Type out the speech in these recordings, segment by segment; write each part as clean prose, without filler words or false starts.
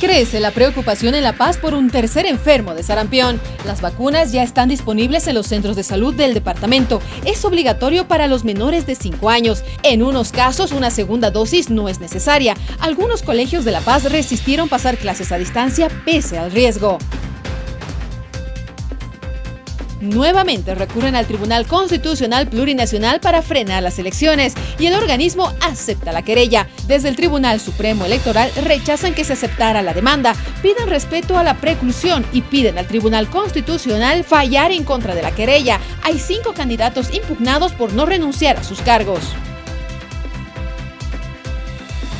Crece la preocupación en La Paz por un tercer enfermo de sarampión. Las vacunas ya están disponibles en los centros de salud del departamento. Es obligatorio para los menores de 5 años. En unos casos, una segunda dosis no es necesaria. Algunos colegios de La Paz resistieron pasar clases a distancia pese al riesgo. Nuevamente recurren al Tribunal Constitucional Plurinacional para frenar las elecciones y el organismo acepta la querella. Desde el Tribunal Supremo Electoral rechazan que se aceptara la demanda, piden respeto a la preclusión y piden al Tribunal Constitucional fallar en contra de la querella. Hay 5 candidatos impugnados por no renunciar a sus cargos.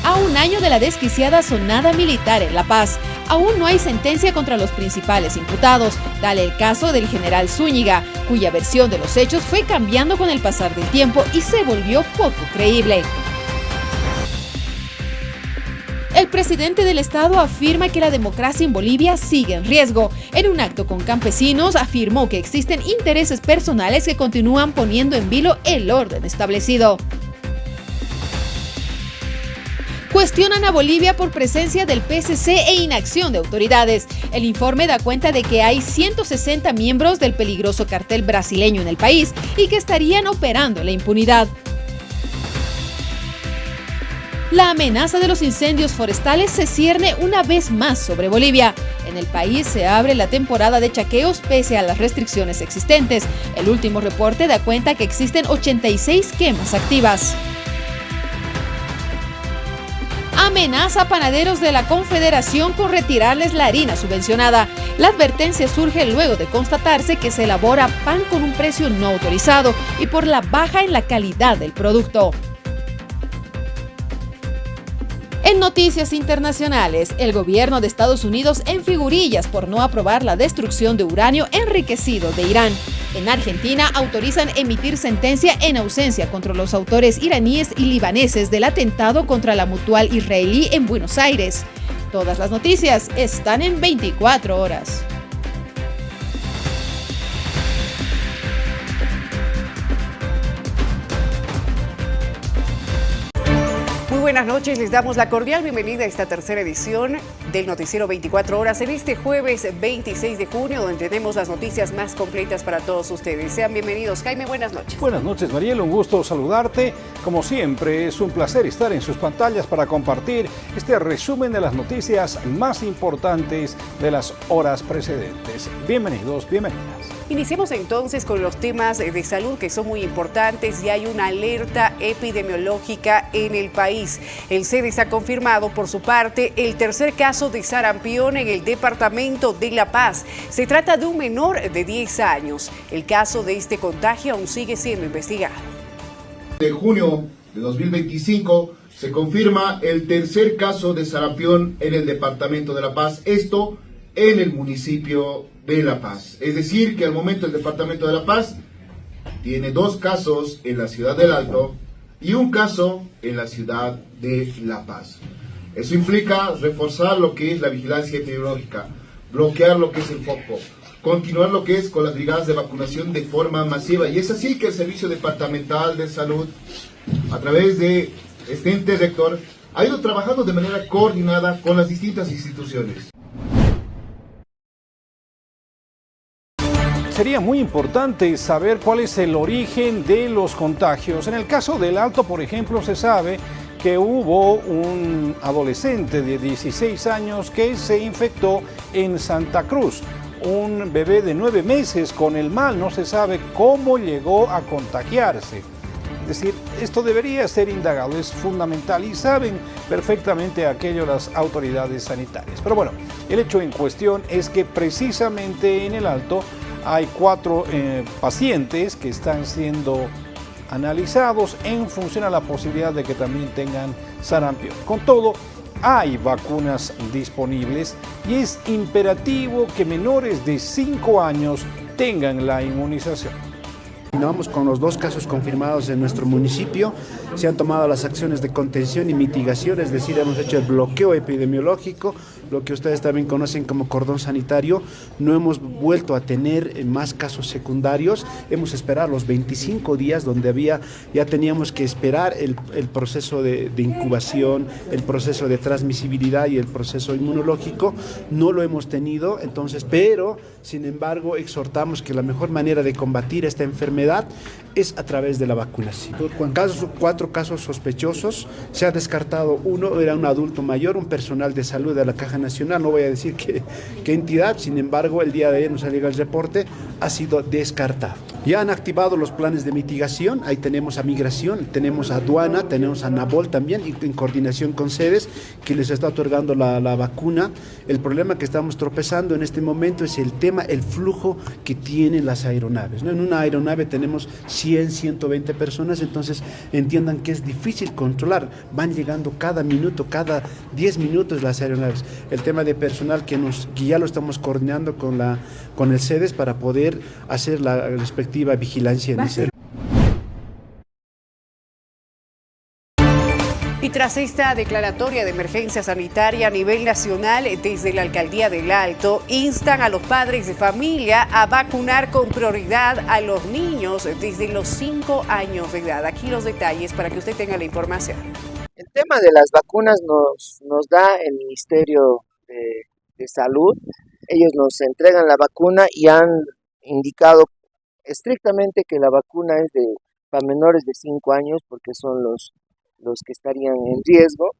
A un año de la desquiciada sonada militar en La Paz, aún no hay sentencia contra los principales imputados, tal el caso del general Zúñiga, cuya versión de los hechos fue cambiando con el pasar del tiempo y se volvió poco creíble. El presidente del estado afirma que la democracia en Bolivia sigue en riesgo. En un acto con campesinos afirmó que existen intereses personales que continúan poniendo en vilo el orden establecido. Cuestionan a Bolivia por presencia del PSC e inacción de autoridades. El informe da cuenta de que hay 160 miembros del peligroso cartel brasileño en el país y que estarían operando en la impunidad. La amenaza de los incendios forestales se cierne una vez más sobre Bolivia. En el país se abre la temporada de chaqueos pese a las restricciones existentes. El último reporte da cuenta que existen 86 quemas activas. Amenaza a panaderos de la Confederación con retirarles la harina subvencionada. La advertencia surge luego de constatarse que se elabora pan con un precio no autorizado y por la baja en la calidad del producto. En noticias internacionales, el gobierno de Estados Unidos en figurillas por no aprobar la destrucción de uranio enriquecido de Irán. En Argentina autorizan emitir sentencia en ausencia contra los autores iraníes y libaneses del atentado contra la Mutual israelí en Buenos Aires. Todas las noticias están en 24 horas. Buenas noches, les damos la cordial bienvenida a esta tercera edición del Noticiero 24 Horas en este jueves 26 de junio, donde tenemos las noticias más completas para todos ustedes. Sean bienvenidos. Jaime, buenas noches. Buenas noches, Mariel, un gusto saludarte. Como siempre, es un placer estar en sus pantallas para compartir este resumen de las noticias más importantes de las horas precedentes. Bienvenidos, bienvenidas. Iniciemos entonces con los temas de salud que son muy importantes y hay una alerta epidemiológica en el país. El CEDES ha confirmado por su parte el tercer caso de sarampión en el departamento de La Paz. Se trata de un menor de 10 años. El caso de este contagio aún sigue siendo investigado. De junio de 2025 se confirma el tercer caso de sarampión en el departamento de La Paz. Esto en el municipio de La Paz. Es decir, que al momento el departamento de La Paz tiene 2 casos en la ciudad del Alto y un caso en la ciudad de La Paz. Eso implica reforzar lo que es la vigilancia epidemiológica, bloquear lo que es el foco, continuar lo que es con las brigadas de vacunación de forma masiva. Y es así que el Servicio Departamental de Salud, a través de este ente rector, ha ido trabajando de manera coordinada con las distintas instituciones. Sería muy importante saber cuál es el origen de los contagios. En el caso del Alto, por ejemplo, se sabe que hubo un adolescente de 16 años que se infectó en Santa Cruz. Un bebé de 9 meses con el mal, no se sabe cómo llegó a contagiarse. Es decir, esto debería ser indagado, es fundamental y saben perfectamente aquello las autoridades sanitarias. Pero bueno, el hecho en cuestión es que precisamente en el Alto hay 4 pacientes que están siendo analizados en función a la posibilidad de que también tengan sarampión. Con todo, hay vacunas disponibles y es imperativo que menores de 5 años tengan la inmunización. Continuamos con los 2 casos confirmados en nuestro municipio. Se han tomado las acciones de contención y mitigación, es decir, hemos hecho el bloqueo epidemiológico, lo que ustedes también conocen como cordón sanitario. No hemos vuelto a tener más casos secundarios. Hemos esperado los 25 días donde ya teníamos que esperar el proceso de incubación, el proceso de transmisibilidad y el proceso inmunológico. No lo hemos tenido, entonces, pero sin embargo exhortamos que la mejor manera de combatir esta enfermedad es a través de la vacunación. 4 casos sospechosos, se ha descartado uno, era un adulto mayor, un personal de salud de la Caja Nacional, no voy a decir qué entidad, sin embargo el día de ayer nos ha llegado el reporte, ha sido descartado. Ya han activado los planes de mitigación, ahí tenemos a Migración, tenemos a Aduana, tenemos a Nabol también, y en coordinación con sedes que les está otorgando la vacuna. El problema que estamos tropezando en este momento es el flujo que tienen las aeronaves, ¿no? En una aeronave tenemos 100, 120 personas, entonces entiendan que es difícil controlar, van llegando cada minuto, cada 10 minutos las aeronaves. El tema de personal que ya lo estamos coordinando con el SEDES para poder hacer la respectiva vigilancia en ese. Y tras esta declaratoria de emergencia sanitaria a nivel nacional, desde la Alcaldía del Alto, instan a los padres de familia a vacunar con prioridad a los niños desde los 5 años de edad. Aquí los detalles para que usted tenga la información. El tema de las vacunas nos da el Ministerio de Salud. Ellos nos entregan la vacuna y han indicado estrictamente que la vacuna es para menores de 5 años porque son los que estarían en riesgo.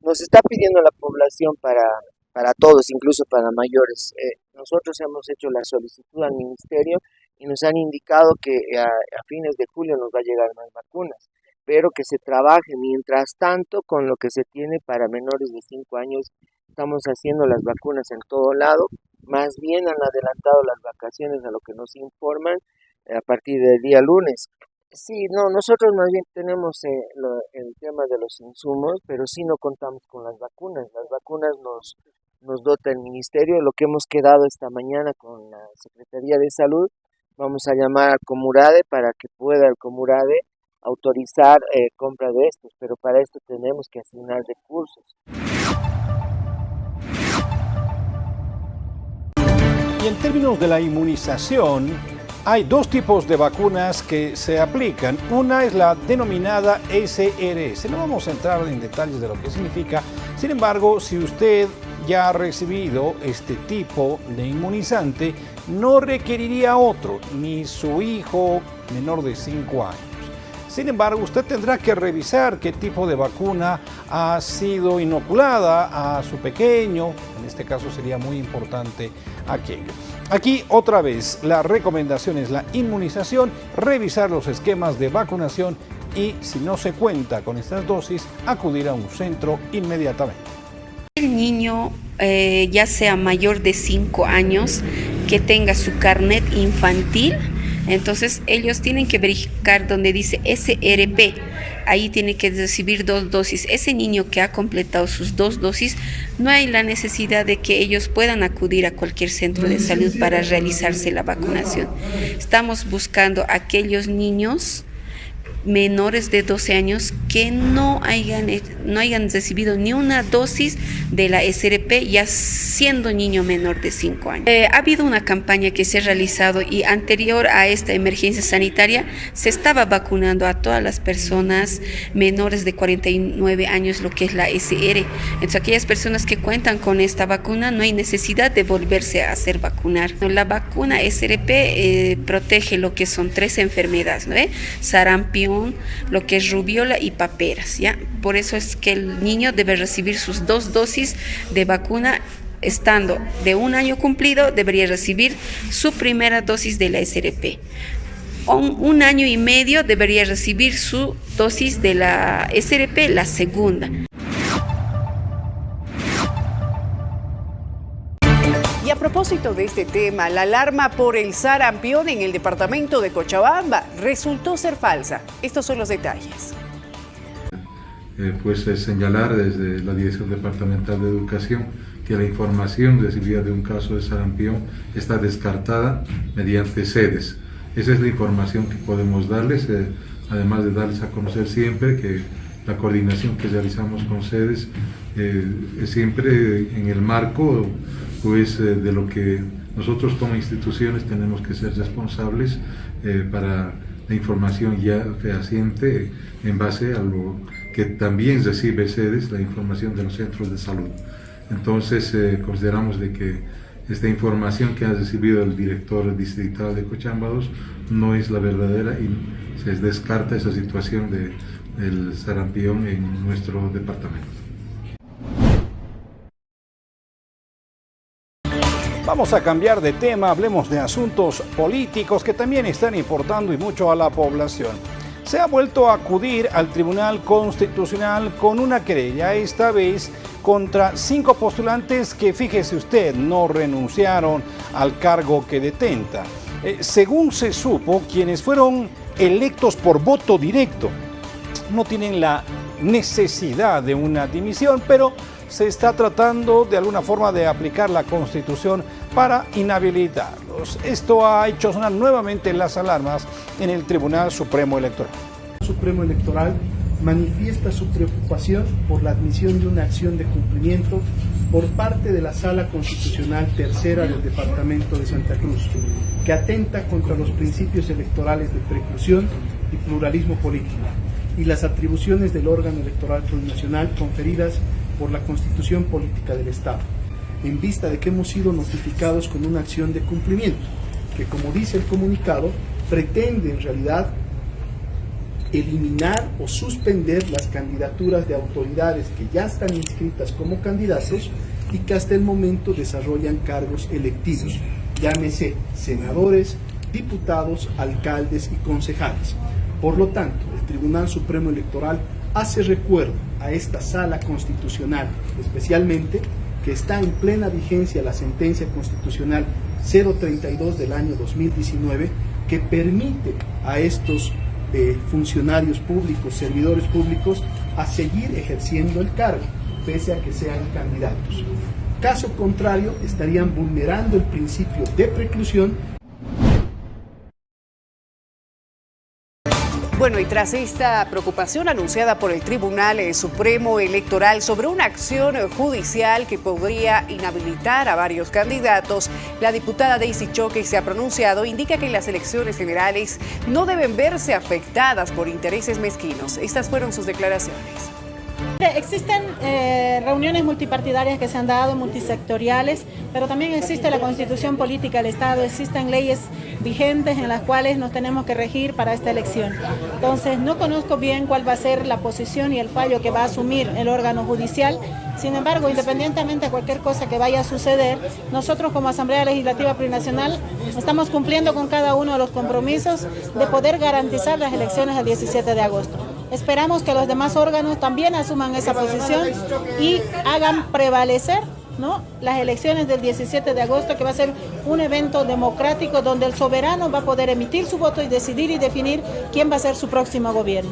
Nos está pidiendo la población para todos, incluso para mayores. Nosotros hemos hecho la solicitud al ministerio y nos han indicado que a fines de julio nos va a llegar más vacunas, pero que se trabaje mientras tanto con lo que se tiene para menores de 5 años. Estamos haciendo las vacunas en todo lado, más bien han adelantado las vacaciones a lo que nos informan a partir del día lunes. Sí, no, nosotros más bien tenemos el tema de los insumos, pero sí no contamos con las vacunas. Las vacunas nos dota el ministerio. Lo que hemos quedado esta mañana con la Secretaría de Salud, vamos a llamar al Comurade para que pueda el Comurade autorizar compra de estos, pero para esto tenemos que asignar recursos. Y en términos de la inmunización, hay 2 tipos de vacunas que se aplican. Una es la denominada SRS. No vamos a entrar en detalles de lo que significa. Sin embargo, si usted ya ha recibido este tipo de inmunizante, no requeriría otro, ni su hijo menor de 5 años. Sin embargo, usted tendrá que revisar qué tipo de vacuna ha sido inoculada a su pequeño. En este caso sería muy importante aquello. Aquí otra vez la recomendación es la inmunización, revisar los esquemas de vacunación y si no se cuenta con estas dosis, acudir a un centro inmediatamente. El niño, ya sea mayor de 5 años, que tenga su carnet infantil, entonces ellos tienen que verificar donde dice SRP. Ahí tiene que recibir 2 dosis. Ese niño que ha completado sus 2 dosis, no hay la necesidad de que ellos puedan acudir a cualquier centro de salud para realizarse la vacunación. Estamos buscando a aquellos niños menores de 12 años que no hayan recibido ni una dosis de la SRP, ya siendo niño menor de 5 años. Ha habido una campaña que se ha realizado y anterior a esta emergencia sanitaria se estaba vacunando a todas las personas menores de 49 años, lo que es la SR. Entonces, aquellas personas que cuentan con esta vacuna no hay necesidad de volverse a hacer vacunar. La vacuna SRP protege lo que son 3 enfermedades, ¿no? Sarampión, lo que es rubiola y paperas, ¿ya? Por eso es que el niño debe recibir sus 2 dosis de vacuna. Estando de 1 año cumplido, debería recibir su primera dosis de la SRP. 1 año y medio debería recibir su dosis de la SRP, la segunda. Y a propósito de este tema, la alarma por el sarampión en el departamento de Cochabamba resultó ser falsa. Estos son los detalles. Señalar desde la Dirección Departamental de Educación que la información recibida de un caso de sarampión está descartada mediante sedes. esa es la información que podemos darles, además de darles a conocer siempre que la coordinación que realizamos con sedes es siempre en el marco pues, de lo que nosotros como instituciones tenemos que ser responsables para la información ya fehaciente en base a lo que también recibe sedes, la información de los centros de salud. Entonces consideramos de que esta información que ha recibido el director distrital de Cochabamba II no es la verdadera y se descarta esa situación del sarampión en nuestro departamento. Vamos a cambiar de tema, hablemos de asuntos políticos que también están importando y mucho a la población. Se ha vuelto a acudir al Tribunal Constitucional con una querella, esta vez contra 5 postulantes que, fíjese usted, no renunciaron al cargo que detenta. Según se supo, quienes fueron electos por voto directo no tienen la necesidad de una dimisión, pero se está tratando de alguna forma de aplicar la Constitución para inhabilitarlos. Esto ha hecho sonar nuevamente las alarmas en el Tribunal Supremo Electoral. El Supremo Electoral manifiesta su preocupación por la admisión de una acción de cumplimiento por parte de la Sala Constitucional Tercera del Departamento de Santa Cruz, que atenta contra los principios electorales de preclusión y pluralismo político y las atribuciones del órgano electoral plurinacional conferidas por la Constitución Política del Estado, en vista de que hemos sido notificados con una acción de cumplimiento, que, como dice el comunicado, pretende en realidad eliminar o suspender las candidaturas de autoridades que ya están inscritas como candidatos y que hasta el momento desarrollan cargos electivos, llámese senadores, diputados, alcaldes y concejales. Por lo tanto, el Tribunal Supremo Electoral hace recuerdo a esta Sala Constitucional, especialmente que está en plena vigencia la sentencia constitucional 032 del año 2019, que permite a estos funcionarios públicos, servidores públicos, a seguir ejerciendo el cargo, pese a que sean candidatos. Caso contrario, estarían vulnerando el principio de preclusión. Bueno, y tras esta preocupación anunciada por el Tribunal Supremo Electoral sobre una acción judicial que podría inhabilitar a varios candidatos, la diputada Daisy Choque se ha pronunciado, indica que las elecciones generales no deben verse afectadas por intereses mezquinos. Estas fueron sus declaraciones. Existen reuniones multipartidarias que se han dado, multisectoriales, pero también existe la Constitución Política del Estado, existen leyes vigentes en las cuales nos tenemos que regir para esta elección. Entonces, no conozco bien cuál va a ser la posición y el fallo que va a asumir el órgano judicial. Sin embargo, independientemente de cualquier cosa que vaya a suceder, nosotros como Asamblea Legislativa Plurinacional estamos cumpliendo con cada uno de los compromisos de poder garantizar las elecciones del 17 de agosto. Esperamos que los demás órganos también asuman esa posición y hagan prevalecer, ¿no?, las elecciones del 17 de agosto, que va a ser un evento democrático donde el soberano va a poder emitir su voto y decidir y definir quién va a ser su próximo gobierno.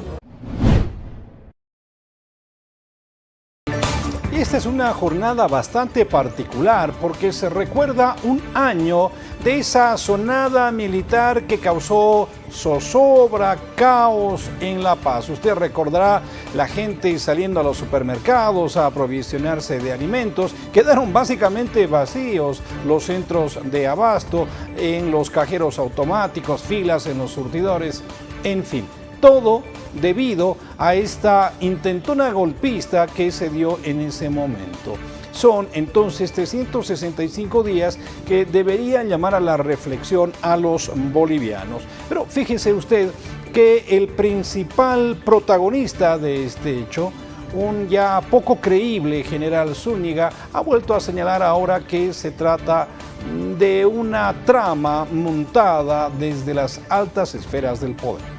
Y esta es una jornada bastante particular porque se recuerda un año de esa sonada militar que causó zozobra, caos en La Paz. Usted recordará la gente saliendo a los supermercados a aprovisionarse de alimentos. Quedaron básicamente vacíos los centros de abasto, en los cajeros automáticos, filas en los surtidores, en fin. Todo debido a esta intentona golpista que se dio en ese momento. Son entonces 365 días que deberían llamar a la reflexión a los bolivianos. Pero fíjese usted que el principal protagonista de este hecho, un ya poco creíble general Zúñiga, ha vuelto a señalar ahora que se trata de una trama montada desde las altas esferas del poder.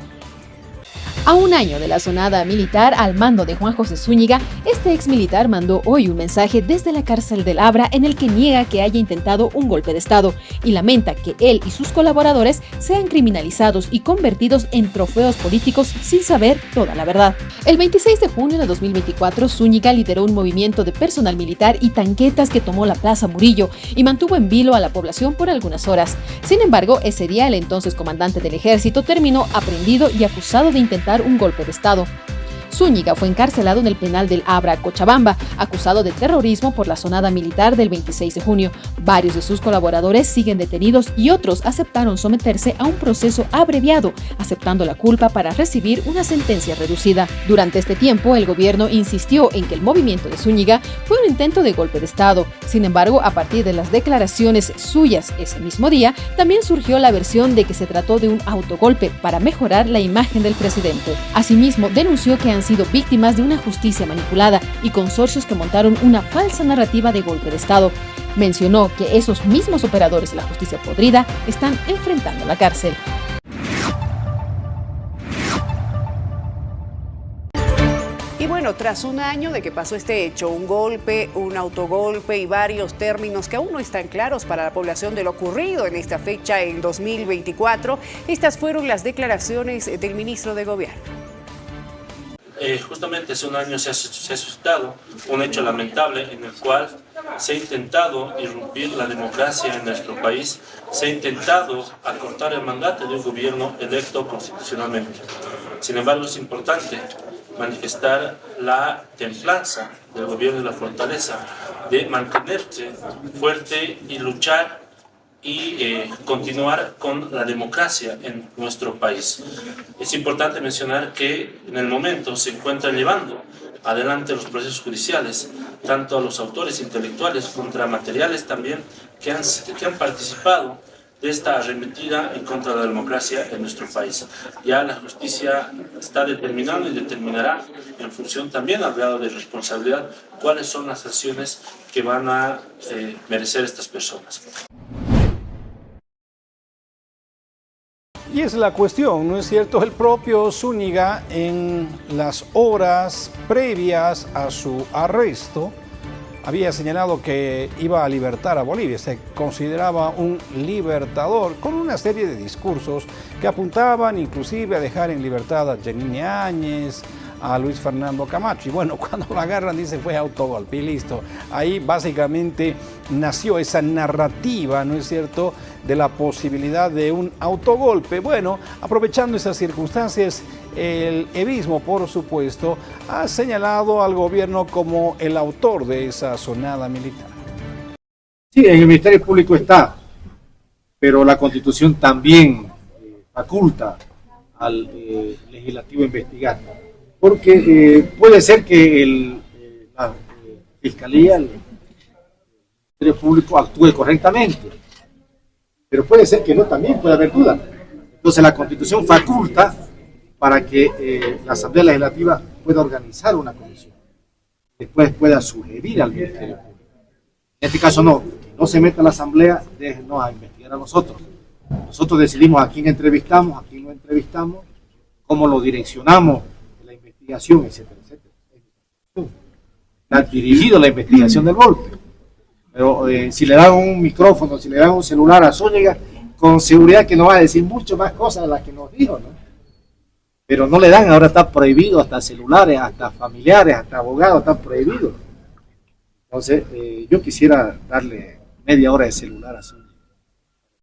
A un año de la sonada militar al mando de Juan José Zúñiga, este exmilitar mandó hoy un mensaje desde la cárcel del Abra en el que niega que haya intentado un golpe de Estado y lamenta que él y sus colaboradores sean criminalizados y convertidos en trofeos políticos sin saber toda la verdad. El 26 de junio de 2024, Zúñiga lideró un movimiento de personal militar y tanquetas que tomó la Plaza Murillo y mantuvo en vilo a la población por algunas horas. Sin embargo, ese día el entonces comandante del ejército terminó aprehendido y acusado de intentar un golpe de Estado. Zúñiga fue encarcelado en el penal del Abra, Cochabamba, acusado de terrorismo por la sonada militar del 26 de junio. Varios de sus colaboradores siguen detenidos y otros aceptaron someterse a un proceso abreviado, aceptando la culpa para recibir una sentencia reducida. Durante este tiempo, el gobierno insistió en que el movimiento de Zúñiga fue un intento de golpe de Estado. Sin embargo, a partir de las declaraciones suyas ese mismo día, también surgió la versión de que se trató de un autogolpe para mejorar la imagen del presidente. Asimismo, denunció que han sido víctimas de una justicia manipulada y consorcios que montaron una falsa narrativa de golpe de Estado. Mencionó que esos mismos operadores de la justicia podrida están enfrentando la cárcel. Y bueno, tras un año de que pasó este hecho, un golpe, un autogolpe y varios términos que aún no están claros para la población de lo ocurrido en esta fecha en 2024, estas fueron las declaraciones del ministro de Gobierno. Justamente hace un año se ha suscitado un hecho lamentable en el cual se ha intentado irrumpir la democracia en nuestro país, se ha intentado acortar el mandato de un gobierno electo constitucionalmente. Sin embargo, es importante manifestar la templanza del gobierno y la fortaleza de mantenerse fuerte y luchar y continuar con la democracia en nuestro país. Es importante mencionar que en el momento se encuentran llevando adelante los procesos judiciales, tanto a los autores intelectuales contra materiales también que han participado de esta arremetida en contra de la democracia en nuestro país. Ya la justicia está determinando y determinará, en función también al grado de responsabilidad, cuáles son las acciones que van a merecer estas personas. Y es la cuestión, ¿no es cierto? El propio Zúñiga, en las horas previas a su arresto, había señalado que iba a libertar a Bolivia. Se consideraba un libertador, con una serie de discursos que apuntaban inclusive a dejar en libertad a Janine Áñez, a Luis Fernando Camacho. Y bueno, cuando lo agarran dice fue autogolpe y listo. Ahí básicamente nació esa narrativa, ¿no es cierto?, de la posibilidad de un autogolpe. Bueno, aprovechando esas circunstancias, el evismo, por supuesto, ha señalado al gobierno como el autor de esa sonada militar. Sí, en el Ministerio Público está, pero la Constitución también faculta al legislativo investigar. Porque puede ser que la Fiscalía, el Ministerio Público actúe correctamente, pero puede ser que no, también puede haber duda. Entonces la Constitución faculta para que la Asamblea Legislativa pueda organizar una comisión, después pueda sugerir al Ministerio Público. En este caso no se meta a la Asamblea, déjenos a investigar a nosotros. Nosotros decidimos a quién entrevistamos, a quién no entrevistamos, cómo lo direccionamos, etcétera, etcétera. Ha dirigido la investigación del golpe. Pero si le dan un micrófono, si le dan un celular a Zúñiga, con seguridad que nos va a decir mucho más cosas de las que nos dijo, ¿no? Pero no le dan, ahora está prohibido, hasta celulares, hasta familiares, hasta abogados, están prohibidos. Entonces, yo quisiera darle media hora de celular a Zúñiga.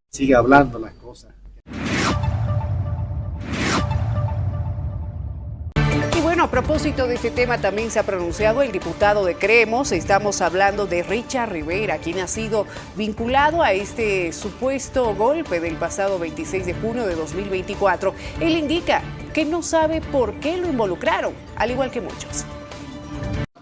Sigue hablando las cosas. Bueno, a propósito de este tema también se ha pronunciado el diputado de Creemos. Estamos hablando de Richard Rivera, quien ha sido vinculado a este supuesto golpe del pasado 26 de junio de 2024. Él indica que no sabe por qué lo involucraron, al igual que muchos.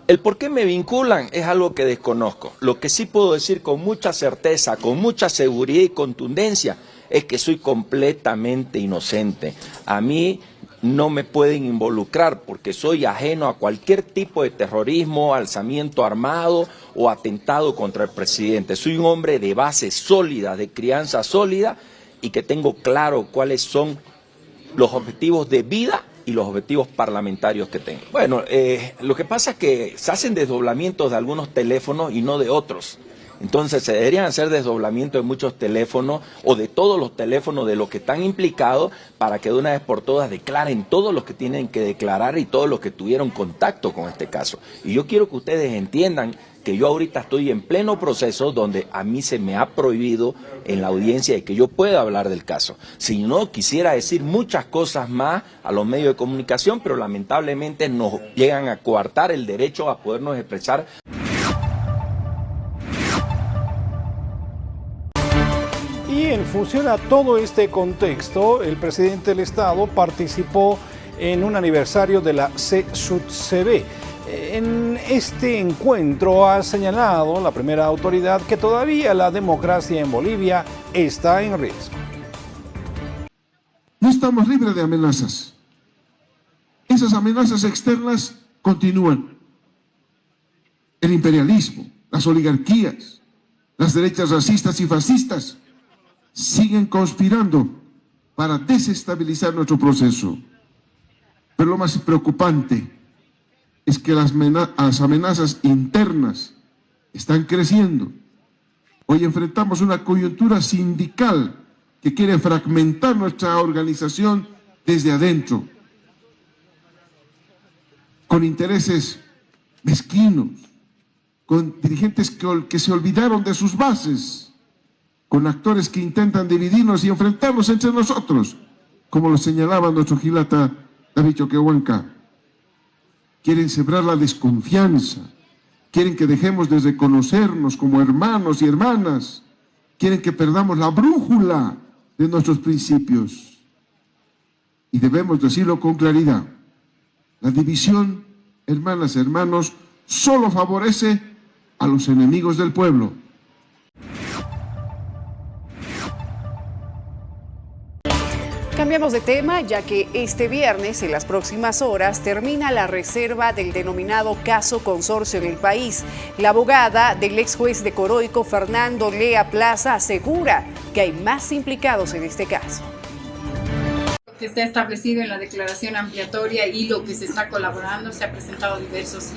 El por qué me vinculan es algo que desconozco. Lo que sí puedo decir con mucha certeza, con mucha seguridad y contundencia, es que soy completamente inocente. A mí no me pueden involucrar porque soy ajeno a cualquier tipo de terrorismo, alzamiento armado o atentado contra el presidente. Soy un hombre de base sólida, de crianza sólida y que tengo claro cuáles son los objetivos de vida y los objetivos parlamentarios que tengo. Bueno, lo que pasa es que se hacen desdoblamientos de algunos teléfonos y no de otros. Entonces se deberían hacer desdoblamientos de muchos teléfonos o de todos los teléfonos de los que están implicados para que de una vez por todas declaren todos los que tienen que declarar y todos los que tuvieron contacto con este caso. Y yo quiero que ustedes entiendan que yo ahorita estoy en pleno proceso donde a mí se me ha prohibido en la audiencia de que yo pueda hablar del caso. Si no, quisiera decir muchas cosas más a los medios de comunicación, pero lamentablemente nos llegan a coartar el derecho a podernos expresar. Y en función a todo este contexto, el presidente del Estado participó en un aniversario de la CSUTCB. En este encuentro ha señalado la primera autoridad que todavía la democracia en Bolivia está en riesgo. No estamos libres de amenazas. Esas amenazas externas continúan. El imperialismo, las oligarquías, las derechas racistas y fascistas siguen conspirando para desestabilizar nuestro proceso. Pero lo más preocupante es que las amenazas internas están creciendo. Hoy enfrentamos una coyuntura sindical que quiere fragmentar nuestra organización desde adentro, con intereses mezquinos, con dirigentes que se olvidaron de sus bases, con actores que intentan dividirnos y enfrentarnos entre nosotros, como lo señalaba nuestro gilata David Choquehuanca. Quieren sembrar la desconfianza, quieren que dejemos de reconocernos como hermanos y hermanas, quieren que perdamos la brújula de nuestros principios. Y debemos decirlo con claridad, la división, hermanas y hermanos, solo favorece a los enemigos del pueblo. Cambiamos de tema, ya que este viernes, en las próximas horas, termina la reserva del denominado caso consorcio en el país. La abogada del ex juez de Coroico, Fernando Lea Plaza, asegura que hay más implicados en este caso. Que está establecido en la declaración ampliatoria y lo que se está colaborando, se ha presentado diversos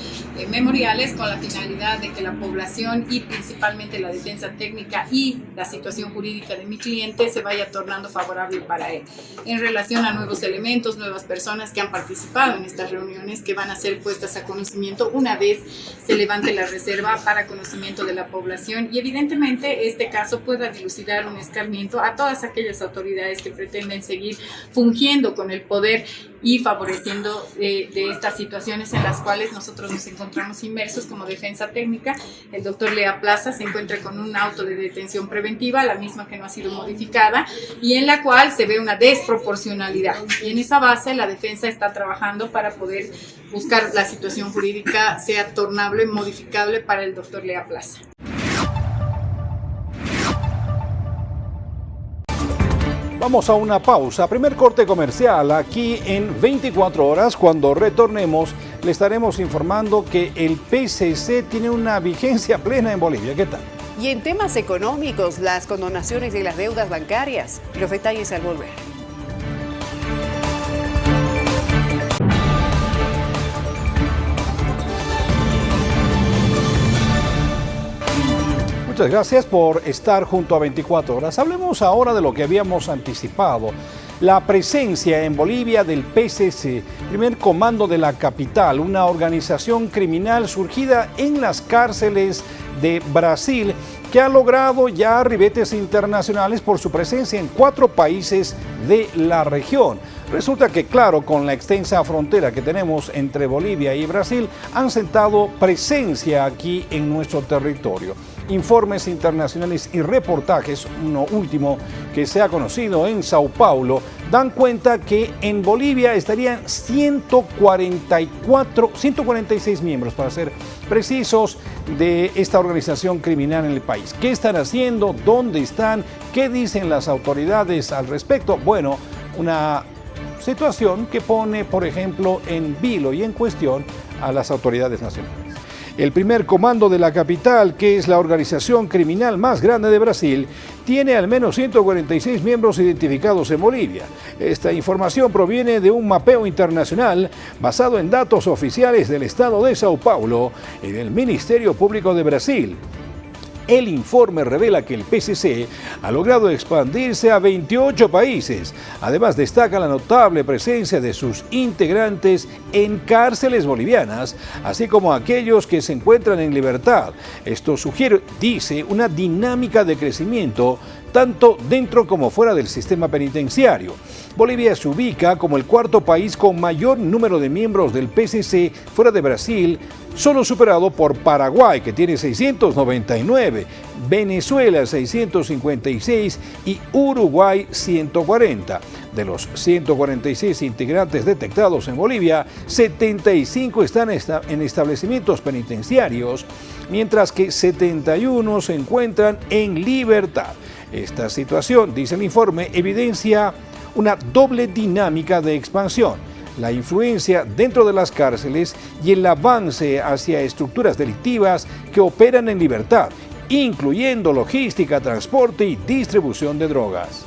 memoriales con la finalidad de que la población y principalmente la defensa técnica y la situación jurídica de mi cliente se vaya tornando favorable para él. En relación a nuevos elementos, nuevas personas que han participado en estas reuniones que van a ser puestas a conocimiento una vez se levante la reserva para conocimiento de la población y evidentemente este caso pueda dilucidar un escarmiento a todas aquellas autoridades que pretenden seguir fungiendo con el poder y favoreciendo de estas situaciones en las cuales nosotros nos encontramos inmersos como defensa técnica. El doctor Lea Plaza se encuentra con un auto de detención preventiva, la misma que no ha sido modificada, y en la cual se ve una desproporcionalidad. Y en esa base la defensa está trabajando para poder buscar la situación jurídica sea tornable, modificable para el doctor Lea Plaza. Vamos a una pausa, primer corte comercial. Aquí en 24 horas, cuando retornemos, le estaremos informando que el PCC tiene una vigencia plena en Bolivia. ¿Qué tal? Y en temas económicos, las condonaciones de las deudas bancarias. Los detalles al volver. Muchas gracias por estar junto a 24 horas. Hablemos ahora de lo que habíamos anticipado. La presencia en Bolivia del PCC, primer comando de la capital, una organización criminal surgida en las cárceles de Brasil, que ha logrado ya ribetes internacionales por su presencia en 4 países de la región. Resulta que, claro, con la extensa frontera que tenemos entre Bolivia y Brasil, han sentado presencia aquí en nuestro territorio. Informes internacionales y reportajes, uno último que se ha conocido en Sao Paulo, dan cuenta que en Bolivia estarían 146 miembros, para ser precisos, de esta organización criminal en el país. ¿Qué están haciendo? ¿Dónde están? ¿Qué dicen las autoridades al respecto? Bueno, una situación que pone, por ejemplo, en vilo y en cuestión a las autoridades nacionales. El primer comando de la capital, que es la organización criminal más grande de Brasil, tiene al menos 146 miembros identificados en Bolivia. Esta información proviene de un mapeo internacional basado en datos oficiales del estado de Sao Paulo y del Ministerio Público de Brasil. El informe revela que el PCC ha logrado expandirse a 28 países. Además, destaca la notable presencia de sus integrantes en cárceles bolivianas, así como aquellos que se encuentran en libertad. Esto sugiere, dice, una dinámica de crecimiento tanto dentro como fuera del sistema penitenciario. Bolivia se ubica como el cuarto país con mayor número de miembros del PCC fuera de Brasil, solo superado por Paraguay, que tiene 699, Venezuela 656 y Uruguay 140. De los 146 integrantes detectados en Bolivia, 75 están en establecimientos penitenciarios, mientras que 71 se encuentran en libertad. Esta situación, dice el informe, evidencia una doble dinámica de expansión: la influencia dentro de las cárceles y el avance hacia estructuras delictivas que operan en libertad, incluyendo logística, transporte y distribución de drogas.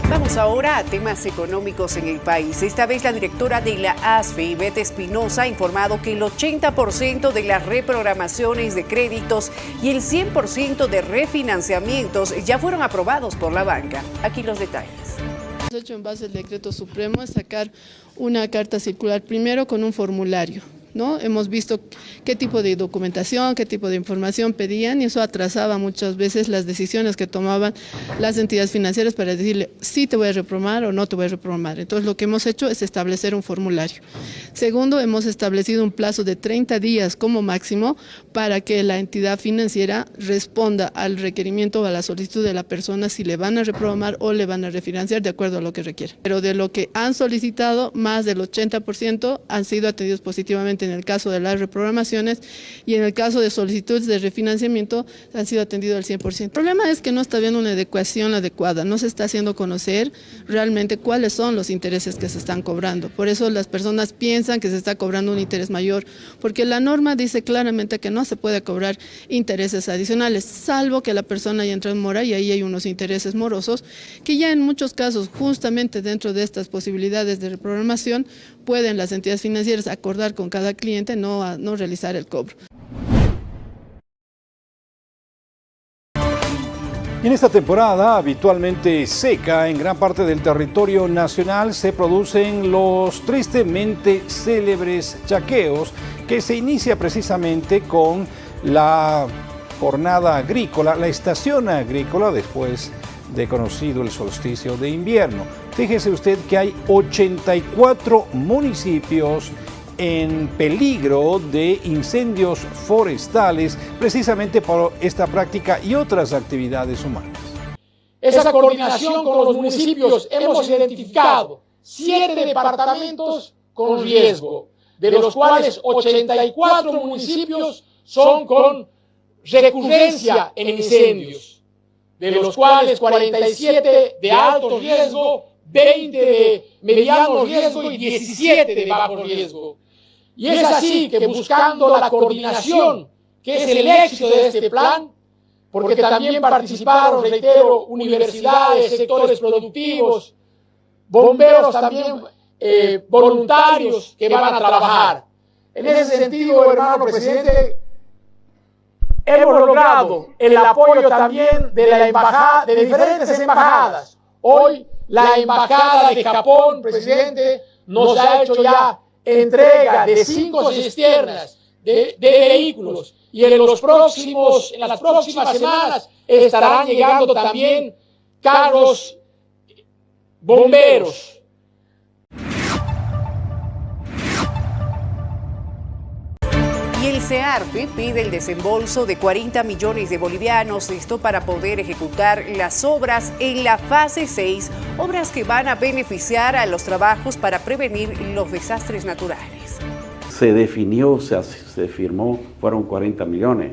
Vamos ahora a temas económicos en el país. Esta vez la directora de la ASFE, Ivette Espinosa, ha informado que el 80% de las reprogramaciones de créditos y el 100% de refinanciamientos ya fueron aprobados por la banca. Aquí los detalles. Lo que hemos hecho en base al decreto supremo es sacar una carta circular primero con un formulario, ¿no? Hemos visto qué tipo de documentación, qué tipo de información pedían y eso atrasaba muchas veces las decisiones que tomaban las entidades financieras para decirle sí te voy a reprogramar o no te voy a reprogramar. Entonces lo que hemos hecho es establecer un formulario. Segundo, hemos establecido un plazo de 30 días como máximo para que la entidad financiera responda al requerimiento o a la solicitud de la persona si le van a reprogramar o le van a refinanciar de acuerdo a lo que requiere. Pero de lo que han solicitado, más del 80% han sido atendidos positivamente en el caso de las reprogramaciones y en el caso de solicitudes de refinanciamiento han sido atendidos al 100%. El problema es que no está habiendo una adecuación adecuada, no se está haciendo conocer realmente cuáles son los intereses que se están cobrando. Por eso las personas piensan que se está cobrando un interés mayor, porque la norma dice claramente que no se puede cobrar intereses adicionales, salvo que la persona haya entrado en mora y ahí hay unos intereses morosos que ya en muchos casos, justamente dentro de estas posibilidades de reprogramación, pueden las entidades financieras acordar con cada cliente no realizar el cobro. Y en esta temporada habitualmente seca en gran parte del territorio nacional se producen los tristemente célebres chaqueos que se inicia precisamente con la jornada agrícola, la estación agrícola después de conocido el solsticio de invierno. Fíjese usted que hay 84 municipios en peligro de incendios forestales precisamente por esta práctica y otras actividades humanas. Esa coordinación con los municipios hemos identificado 7 departamentos con riesgo, de los cuales 84 municipios son con recurrencia en incendios, de los cuales 47 de alto riesgo, 20 de mediano riesgo y 17 de bajo riesgo. Y es así que buscando la coordinación, que es el éxito de este plan, porque también participaron, reitero, universidades, sectores productivos, bomberos también, voluntarios que van a trabajar. En ese sentido, hermano presidente, hemos logrado el apoyo también de la embajada, de diferentes embajadas. Hoy la embajada de Japón, presidente, nos ha hecho ya entrega de 5 cisternas de vehículos y en las próximas semanas estarán llegando también carros bomberos. Y el CEARPE pide el desembolso de 40 millones de bolivianos, esto para poder ejecutar las obras en la fase 6, obras que van a beneficiar a los trabajos para prevenir los desastres naturales. Se definió, se firmó, fueron 40 millones.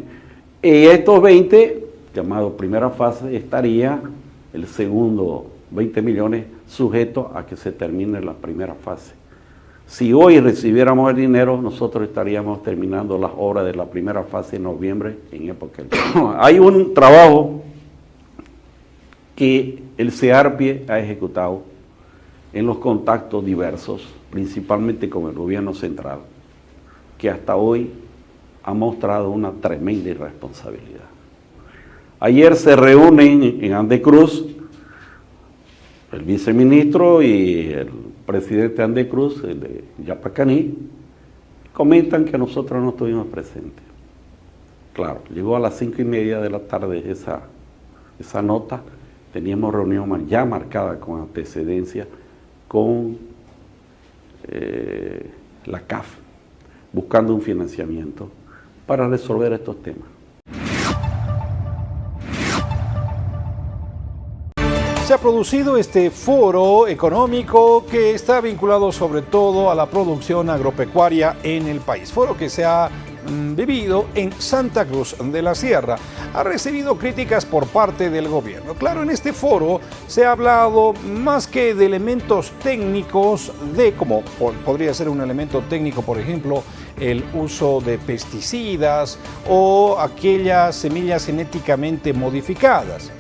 Y estos 20, llamado primera fase, estaría el segundo 20 millones sujeto a que se termine la primera fase. Si hoy recibiéramos el dinero, nosotros estaríamos terminando las obras de la primera fase en noviembre, en época del... Hay un trabajo que el CEARPIE ha ejecutado en los contactos diversos, principalmente con el gobierno central, que hasta hoy ha mostrado una tremenda irresponsabilidad. Ayer se reúnen en Andecruz el viceministro y el presidente de Andecruz, el de Yapacaní, comentan que nosotros no estuvimos presentes. Claro, llegó a las 5:30 de la tarde esa nota, teníamos reunión ya marcada con antecedencia con la CAF, buscando un financiamiento para resolver estos temas. Se ha producido este foro económico que está vinculado sobre todo a la producción agropecuaria en el país. Foro que se ha vivido en Santa Cruz de la Sierra. Ha recibido críticas por parte del gobierno. Claro, en este foro se ha hablado más que de elementos técnicos, de como podría ser un elemento técnico, por ejemplo, el uso de pesticidas o aquellas semillas genéticamente modificadas.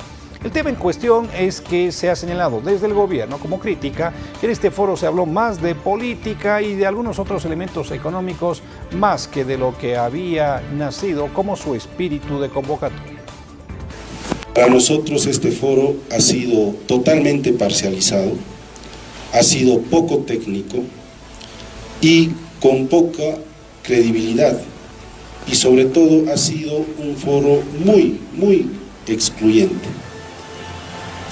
El tema en cuestión es que se ha señalado desde el gobierno como crítica que en este foro se habló más de política y de algunos otros elementos económicos más que de lo que había nacido como su espíritu de convocatoria. Para nosotros este foro ha sido totalmente parcializado, ha sido poco técnico y con poca credibilidad, y sobre todo ha sido un foro muy excluyente.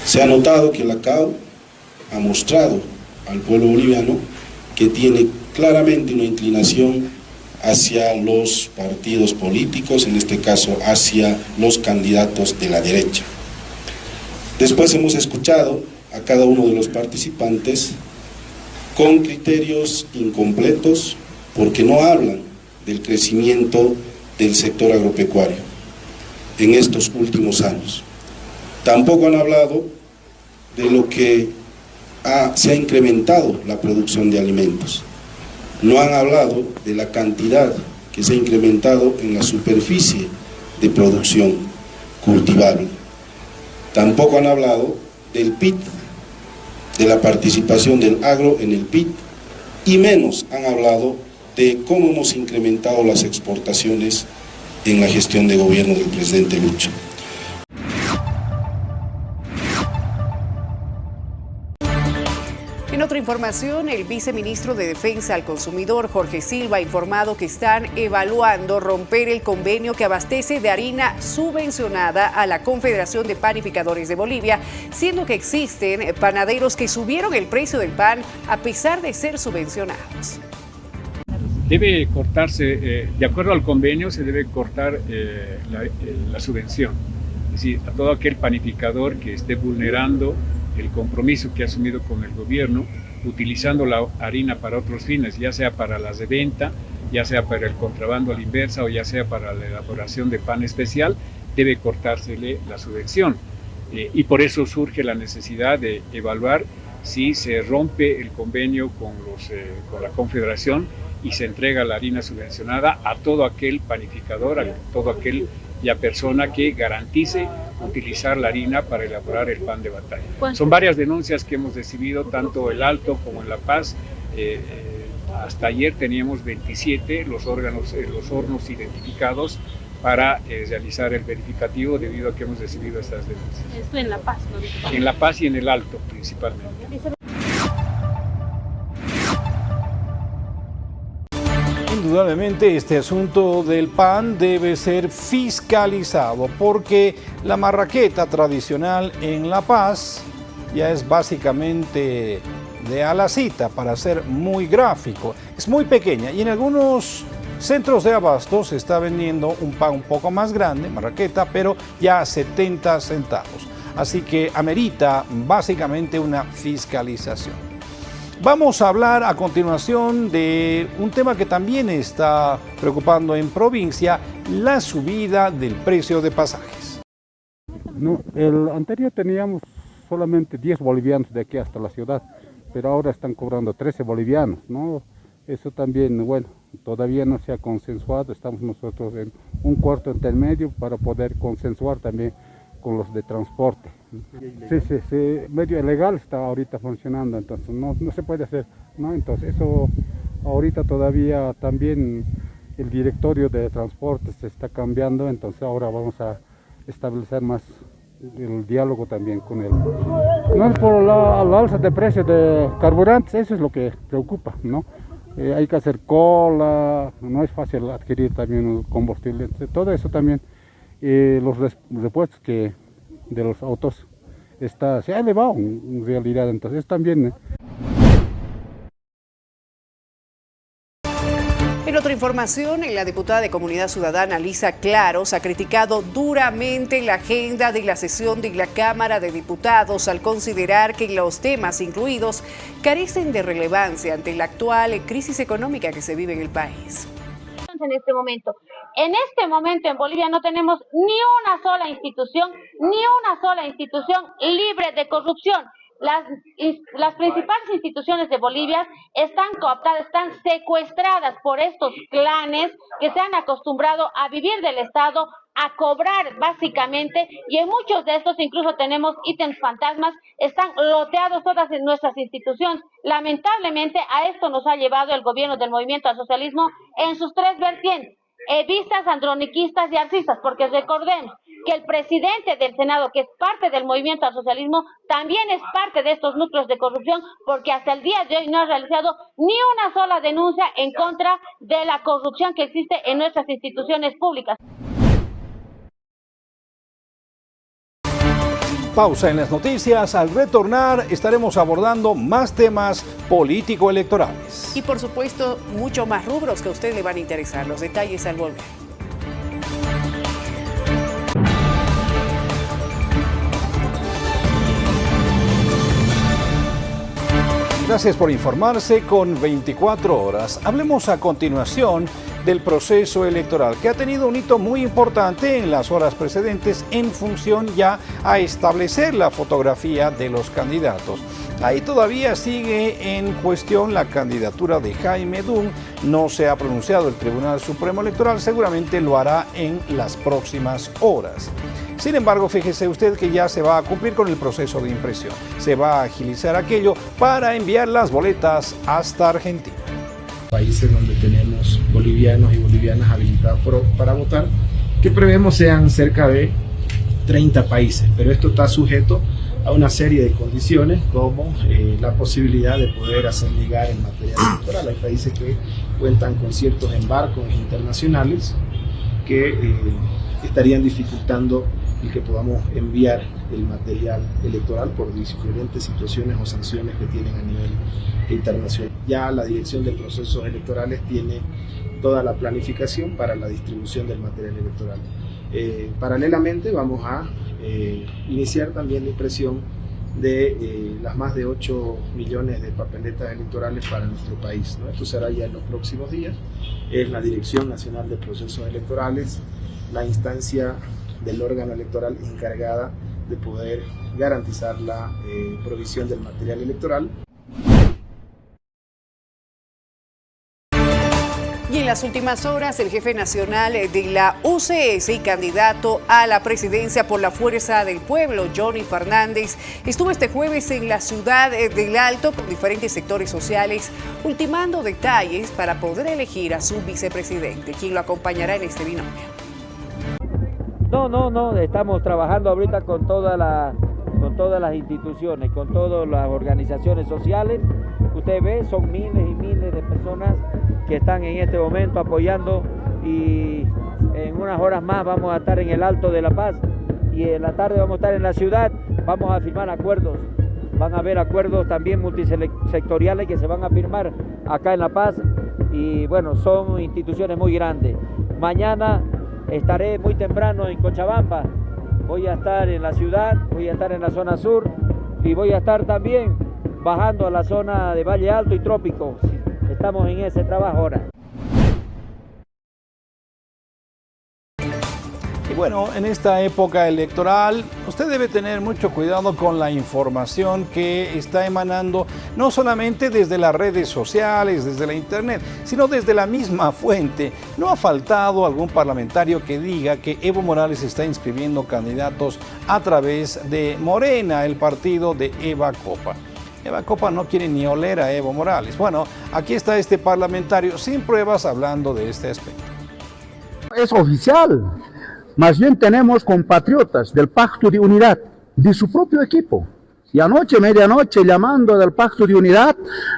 Se ha notado que la CAO ha mostrado al pueblo boliviano que tiene claramente una inclinación hacia los partidos políticos, en este caso hacia los candidatos de la derecha. Después hemos escuchado a cada uno de los participantes con criterios incompletos, porque no hablan del crecimiento del sector agropecuario en estos últimos años. Tampoco han hablado de lo que se ha incrementado la producción de alimentos. No han hablado de la cantidad que se ha incrementado en la superficie de producción cultivable. Tampoco han hablado del PIB, de la participación del agro en el PIB, y menos han hablado de cómo hemos incrementado las exportaciones en la gestión de gobierno del presidente Lucho. En otra información, el viceministro de Defensa al Consumidor, Jorge Silva, ha informado que están evaluando romper el convenio que abastece de harina subvencionada a la Confederación de Panificadores de Bolivia, siendo que existen panaderos que subieron el precio del pan a pesar de ser subvencionados. Debe cortarse, de acuerdo al convenio, se debe cortar la subvención. Es decir, a todo aquel panificador que esté vulnerando el compromiso que ha asumido con el gobierno, utilizando la harina para otros fines, ya sea para las de venta, ya sea para el contrabando a la inversa o ya sea para la elaboración de pan especial, debe cortársele la subvención. Y por eso surge la necesidad de evaluar si se rompe el convenio con la Confederación y se entrega la harina subvencionada a todo aquel panificador, a todo aquel persona que garantice utilizar la harina para elaborar el pan de batalla. Son varias denuncias que hemos recibido, tanto el Alto como en La Paz. Hasta ayer teníamos 27 los hornos identificados para realizar el verificativo, debido a que hemos recibido estas denuncias. Esto en La Paz, ¿no? En La Paz y en el Alto, principalmente. Indudablemente este asunto del pan debe ser fiscalizado porque la marraqueta tradicional en La Paz ya es básicamente de a la cita, para ser muy gráfico. Es muy pequeña y en algunos centros de abasto se está vendiendo un pan un poco más grande, marraqueta, pero ya a 70 centavos. Así que amerita básicamente una fiscalización. Vamos a hablar a continuación de un tema que también está preocupando en provincia, la subida del precio de pasajes. No, el anterior teníamos solamente 10 bolivianos de aquí hasta la ciudad, pero ahora están cobrando 13 bolivianos, ¿no? Eso también, bueno, todavía no se ha consensuado, estamos nosotros en un cuarto intermedio para poder consensuar también con los de transporte. Sí, medio ilegal está ahorita funcionando, entonces no se puede hacer, ¿no? Entonces eso ahorita todavía también el directorio de transporte se está cambiando, entonces ahora vamos a establecer más el diálogo también con él. No es por la alza de precios de carburantes, eso es lo que preocupa, ¿no? Hay que hacer cola, no es fácil adquirir también el combustible, todo eso también, los repuestos de los autos se ha elevado en realidad, entonces también. En otra información, la diputada de Comunidad Ciudadana, Lisa Claros, ha criticado duramente la agenda de la sesión de la Cámara de Diputados al considerar que los temas incluidos carecen de relevancia ante la actual crisis económica que se vive en el país. En este momento en Bolivia no tenemos ni una sola institución libre de corrupción. Las principales instituciones de Bolivia están cooptadas, están secuestradas por estos clanes que se han acostumbrado a vivir del Estado, a cobrar básicamente, y en muchos de estos incluso tenemos ítems fantasmas, están loteados todas nuestras instituciones. Lamentablemente a esto nos ha llevado el gobierno del Movimiento al Socialismo en sus tres vertientes, evistas, androniquistas y arcistas, porque recordemos que el presidente del Senado, que es parte del Movimiento al Socialismo, también es parte de estos núcleos de corrupción, porque hasta el día de hoy no ha realizado ni una sola denuncia en contra de la corrupción que existe en nuestras instituciones públicas. Pausa en las noticias. Al retornar estaremos abordando más temas político-electorales. Y por supuesto, mucho más rubros que a usted le van a interesar. Los detalles al volver. Gracias por informarse con 24 horas. Hablemos a continuación del proceso electoral, que ha tenido un hito muy importante en las horas precedentes en función ya a establecer la fotografía de los candidatos. Ahí todavía sigue en cuestión la candidatura de Jaime Dum. No se ha pronunciado el Tribunal Supremo Electoral, seguramente lo hará en las próximas horas. Sin embargo, fíjese usted que ya se va a cumplir con el proceso de impresión. Se va a agilizar aquello para enviar las boletas hasta Argentina. Países donde tenemos bolivianos y bolivianas habilitados para votar, que prevemos sean cerca de 30 países, pero esto está sujeto a una serie de condiciones como la posibilidad de poder hacer llegar el material electoral. Hay países que cuentan con ciertos embargos internacionales que estarían dificultando el que podamos enviar el material electoral por diferentes situaciones o sanciones que tienen a nivel internacional. Ya la Dirección de Procesos Electorales tiene toda la planificación para la distribución del material electoral. Paralelamente vamos a iniciar también la impresión de las más de 8 millones de papeletas electorales para nuestro país, ¿no? Esto será ya en los próximos días. Es la Dirección Nacional de Procesos Electorales la instancia del órgano electoral encargada de poder garantizar la provisión del material electoral. Y en las últimas horas, el jefe nacional de la UCS y candidato a la presidencia por la Fuerza del Pueblo, Johnny Fernández, estuvo este jueves en la ciudad del Alto con diferentes sectores sociales, ultimando detalles para poder elegir a su vicepresidente, quien lo acompañará en este binomio. No, estamos trabajando ahorita con todas las instituciones, con todas las organizaciones sociales. Usted ve, son miles y miles de personas que están en este momento apoyando, y en unas horas más vamos a estar en el Alto de La Paz y en la tarde vamos a estar en la ciudad. Vamos a firmar acuerdos, van a haber acuerdos también multisectoriales que se van a firmar acá en La Paz, y bueno, son instituciones muy grandes. Mañana estaré muy temprano en Cochabamba, voy a estar en la ciudad, voy a estar en la zona sur y voy a estar también bajando a la zona de Valle Alto y Trópico. Estamos en ese trabajo ahora. Y bueno, en esta época electoral, usted debe tener mucho cuidado con la información que está emanando, no solamente desde las redes sociales, desde la internet, sino desde la misma fuente. No ha faltado algún parlamentario que diga que Evo Morales está inscribiendo candidatos a través de Morena, el partido de Eva Copa. Eva Copa no quiere ni oler a Evo Morales. Bueno, aquí está este parlamentario sin pruebas hablando de este aspecto. Es oficial. Más bien tenemos compatriotas del Pacto de Unidad, de su propio equipo. Y anoche, medianoche, llamando del Pacto de Unidad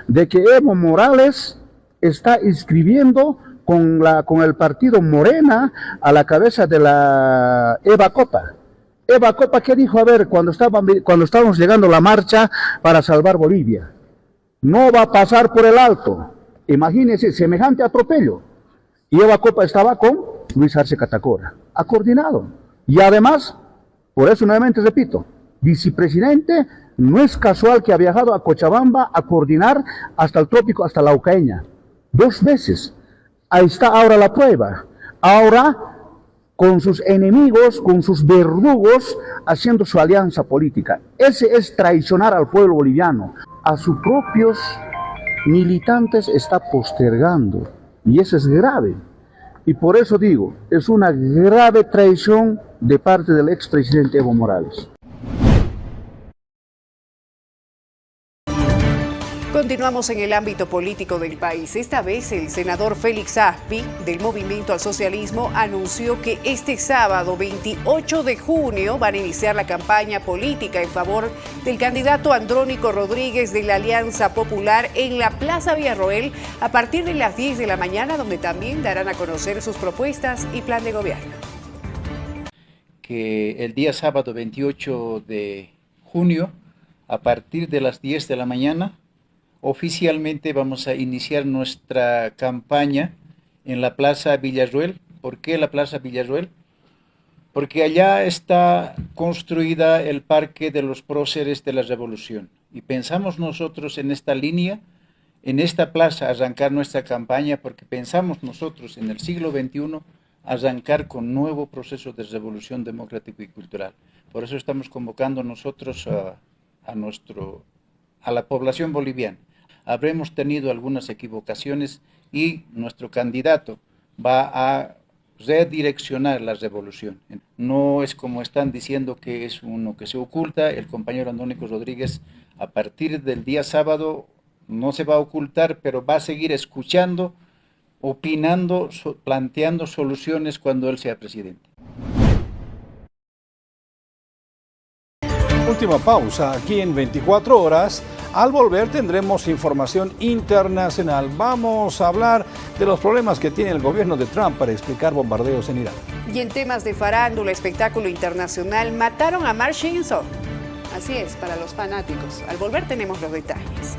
de que Evo Morales está inscribiendo con el partido Morena a la cabeza de la Eva Copa. Eva Copa, ¿qué dijo? A ver, cuando estábamos llegando a la marcha para salvar Bolivia. No va a pasar por el alto. Imagínense, semejante atropello. Y Eva Copa estaba con Luis Arce Catacora. Ha coordinado. Y además, por eso nuevamente repito, vicepresidente no es casual que ha viajado a Cochabamba a coordinar hasta el trópico, hasta la Ucaeña. 2 veces. Ahí está ahora la prueba. Ahora, con sus enemigos, con sus verdugos, haciendo su alianza política. Ese es traicionar al pueblo boliviano. A sus propios militantes está postergando. Y eso es grave. Y por eso digo, es una grave traición de parte del expresidente Evo Morales. Continuamos en el ámbito político del país. Esta vez el senador Félix Aspi, del Movimiento al Socialismo, anunció que este sábado 28 de junio van a iniciar la campaña política en favor del candidato Andrónico Rodríguez de la Alianza Popular en la Plaza Villarroel a partir de las 10 de la mañana, donde también darán a conocer sus propuestas y plan de gobierno. Que el día sábado 28 de junio, a partir de las 10 de la mañana, oficialmente vamos a iniciar nuestra campaña en la Plaza Villarroel. ¿Por qué la Plaza Villarroel? Porque allá está construida el Parque de los Próceres de la Revolución. Y pensamos nosotros en esta línea, en esta plaza, arrancar nuestra campaña, porque pensamos nosotros en el siglo XXI arrancar con nuevo proceso de revolución democrático y cultural. Por eso estamos convocando nosotros a la población boliviana. Habremos tenido algunas equivocaciones y nuestro candidato va a redireccionar la revolución. No es como están diciendo que es uno que se oculta. El compañero Andrónico Rodríguez, a partir del día sábado, no se va a ocultar, pero va a seguir escuchando, opinando, planteando soluciones cuando él sea presidente. Última pausa aquí en 24 horas. Al volver tendremos información internacional. Vamos a hablar de los problemas que tiene el gobierno de Trump para explicar bombardeos en Irán. Y en temas de farándula, espectáculo internacional, mataron a Mark Simpson. Así es, para los fanáticos. Al volver tenemos los detalles.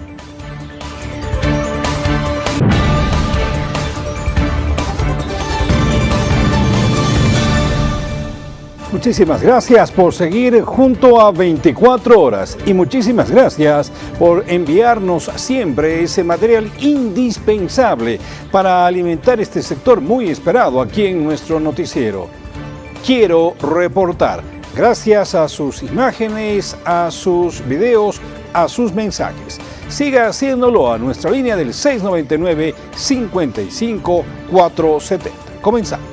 Muchísimas gracias por seguir junto a 24 horas y muchísimas gracias por enviarnos siempre ese material indispensable para alimentar este sector muy esperado aquí en nuestro noticiero. Quiero reportar, gracias a sus imágenes, a sus videos, a sus mensajes. Siga haciéndolo a nuestra línea del 699-55-470. Comenzamos.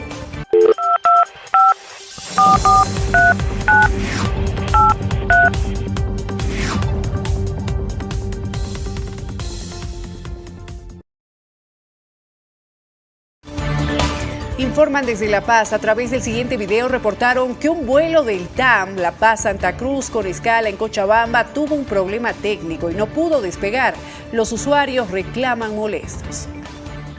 Informan desde La Paz. A través del siguiente video reportaron que un vuelo del TAM La Paz Santa Cruz con escala en Cochabamba tuvo un problema técnico y no pudo despegar. Los usuarios reclaman molestos.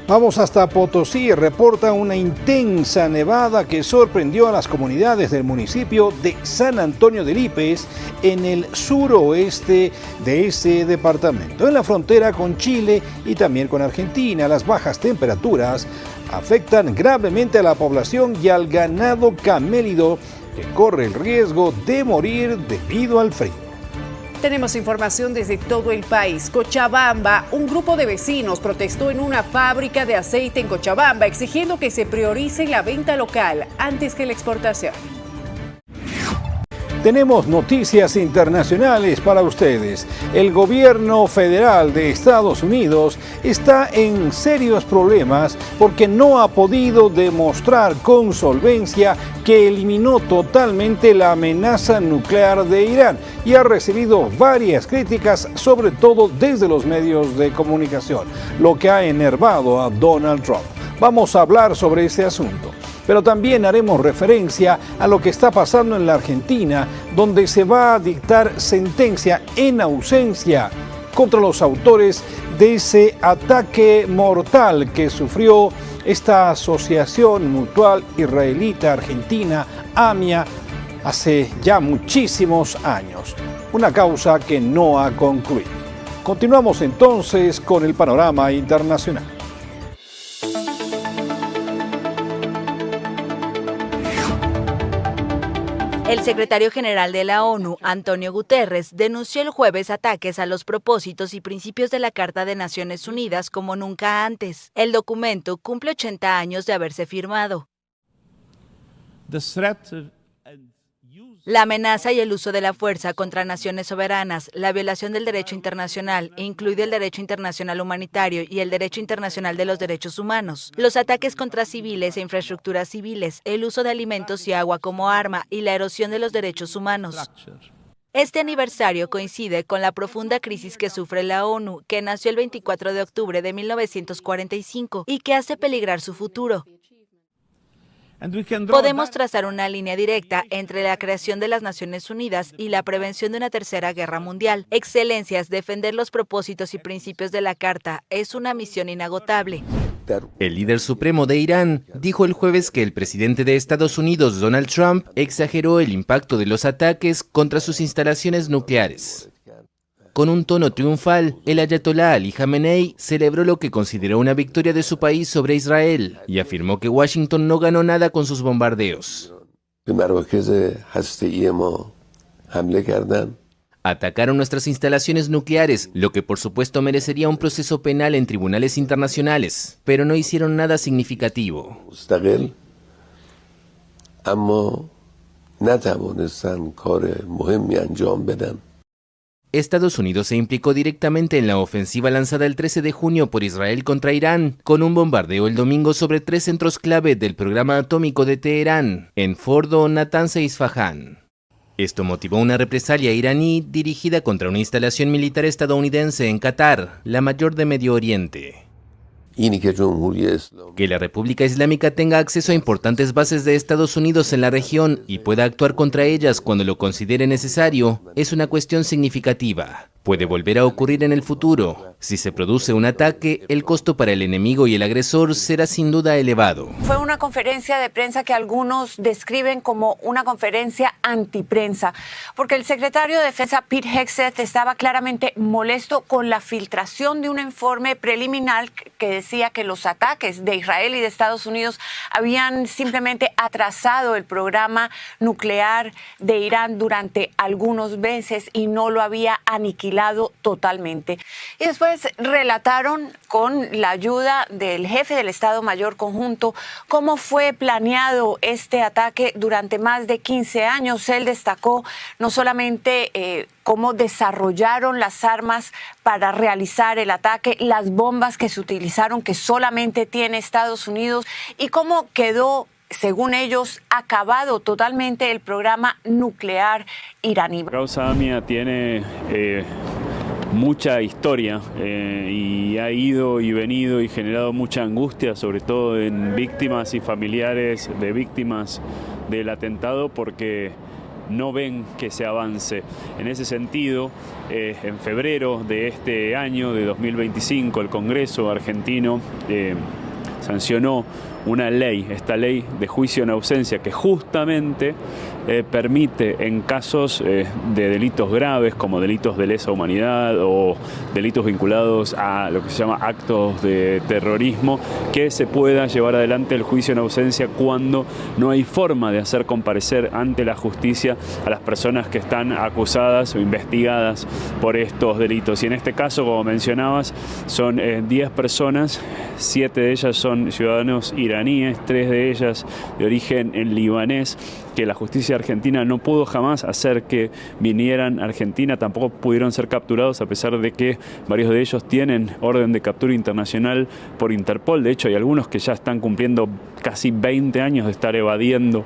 Vamos hasta Potosí. Reporta una intensa nevada que sorprendió a las comunidades del municipio de San Antonio de Lípez en el suroeste de ese departamento. En la frontera con Chile y también con Argentina, las bajas temperaturas afectan gravemente a la población y al ganado camélido que corre el riesgo de morir debido al frío. Tenemos información desde todo el país. Cochabamba, un grupo de vecinos protestó en una fábrica de aceite en Cochabamba, exigiendo que se priorice la venta local antes que la exportación. Tenemos noticias internacionales para ustedes. El gobierno federal de Estados Unidos está en serios problemas porque no ha podido demostrar con solvencia que eliminó totalmente la amenaza nuclear de Irán y ha recibido varias críticas, sobre todo desde los medios de comunicación, lo que ha enervado a Donald Trump. Vamos a hablar sobre este asunto. Pero también haremos referencia a lo que está pasando en la Argentina, donde se va a dictar sentencia en ausencia contra los autores de ese ataque mortal que sufrió esta Asociación Mutual Israelita Argentina, AMIA, hace ya muchísimos años. Una causa que no ha concluido. Continuamos entonces con el panorama internacional. El secretario general de la ONU, Antonio Guterres, denunció el jueves ataques a los propósitos y principios de la Carta de Naciones Unidas como nunca antes. El documento cumple 80 años de haberse firmado. La amenaza y el uso de la fuerza contra naciones soberanas, la violación del derecho internacional, incluido el derecho internacional humanitario y el derecho internacional de los derechos humanos, los ataques contra civiles e infraestructuras civiles, el uso de alimentos y agua como arma y la erosión de los derechos humanos. Este aniversario coincide con la profunda crisis que sufre la ONU, que nació el 24 de octubre de 1945 y que hace peligrar su futuro. Podemos trazar una línea directa entre la creación de las Naciones Unidas y la prevención de una tercera guerra mundial. Excelencias, defender los propósitos y principios de la Carta es una misión inagotable. El líder supremo de Irán dijo el jueves que el presidente de Estados Unidos, Donald Trump, exageró el impacto de los ataques contra sus instalaciones nucleares. Con un tono triunfal, el ayatolá Ali Jamenei celebró lo que consideró una victoria de su país sobre Israel y afirmó que Washington no ganó nada con sus bombardeos. Atacaron nuestras instalaciones nucleares, lo que por supuesto merecería un proceso penal en tribunales internacionales, pero no hicieron nada significativo. Estados Unidos se implicó directamente en la ofensiva lanzada el 13 de junio por Israel contra Irán, con un bombardeo el domingo sobre 3 centros clave del programa atómico de Teherán, en Fordo, Natanz e Isfahán. Esto motivó una represalia iraní dirigida contra una instalación militar estadounidense en Qatar, la mayor de Medio Oriente. Que la República Islámica tenga acceso a importantes bases de Estados Unidos en la región y pueda actuar contra ellas cuando lo considere necesario es una cuestión significativa. Puede volver a ocurrir en el futuro. Si se produce un ataque, el costo para el enemigo y el agresor será sin duda elevado. Fue una conferencia de prensa que algunos describen como una conferencia antiprensa, porque el secretario de Defensa Pete Hegseth estaba claramente molesto con la filtración de un informe preliminar que decía que los ataques de Israel y de Estados Unidos habían simplemente atrasado el programa nuclear de Irán durante algunos meses y no lo había aniquilado totalmente. Y después relataron con la ayuda del jefe del Estado Mayor Conjunto cómo fue planeado este ataque durante más de 15 años. Él destacó no solamente cómo desarrollaron las armas para realizar el ataque, las bombas que se utilizaron, que solamente tiene Estados Unidos, y cómo quedó, según ellos, acabado totalmente el programa nuclear iraní. La causa AMIA tiene mucha historia y ha ido y venido y generado mucha angustia, sobre todo en víctimas y familiares de víctimas del atentado, porque no ven que se avance. En ese sentido, en febrero de este año, de 2025, el Congreso argentino sancionó una ley, esta ley de juicio en ausencia, que justamente permite en casos de delitos graves como delitos de lesa humanidad o delitos vinculados a lo que se llama actos de terrorismo, que se pueda llevar adelante el juicio en ausencia cuando no hay forma de hacer comparecer ante la justicia a las personas que están acusadas o investigadas por estos delitos. Y en este caso, como mencionabas, son 10 personas, 7 de ellas son ciudadanos iraníes, 3 de ellas de origen libanés, que la justicia argentina no pudo jamás hacer que vinieran a Argentina, tampoco pudieron ser capturados a pesar de que varios de ellos tienen orden de captura internacional por Interpol. De hecho, hay algunos que ya están cumpliendo casi 20 años de estar evadiendo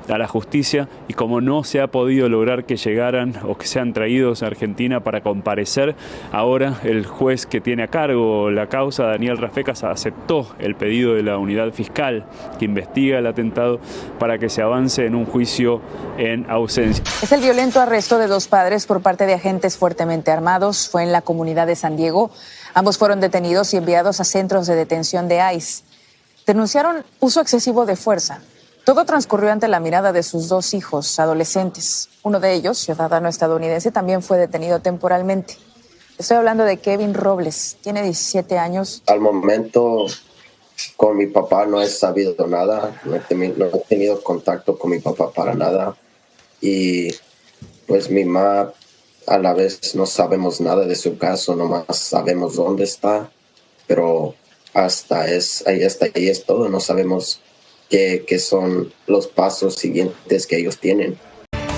a la justicia, y como no se ha podido lograr que llegaran o que sean traídos a Argentina para comparecer, ahora el juez que tiene a cargo la causa, Daniel Rafecas, aceptó el pedido de la unidad fiscal que investiga el atentado para que se avance en un juicio en ausencia. Es el violento arresto de 2 padres por parte de agentes fuertemente armados. Fue en la comunidad de San Diego. Ambos fueron detenidos y enviados a centros de detención de ICE. Denunciaron uso excesivo de fuerza. Todo transcurrió ante la mirada de sus 2 hijos adolescentes. Uno de ellos, ciudadano estadounidense, también fue detenido temporalmente. Estoy hablando de Kevin Robles. Tiene 17 años. Al momento, con mi papá no he sabido nada. No he tenido contacto con mi papá para nada. Y pues mi mamá, a la vez, no sabemos nada de su caso. Nomás sabemos dónde está. Pero ahí es todo. No sabemos qué son los pasos siguientes que ellos tienen.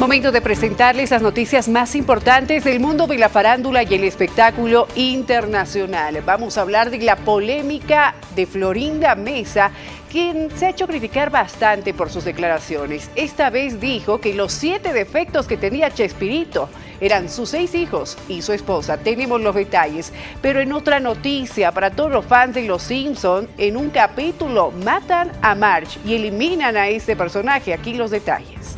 Momento de presentarles las noticias más importantes del mundo de la farándula y el espectáculo internacional. Vamos a hablar de la polémica de Florinda Meza, quien se ha hecho criticar bastante por sus declaraciones. Esta vez dijo que los 7 defectos que tenía Chespirito eran sus 6 hijos y su esposa. Tenemos los detalles. Pero en otra noticia, para todos los fans de Los Simpson, en un capítulo matan a Marge y eliminan a este personaje. Aquí los detalles.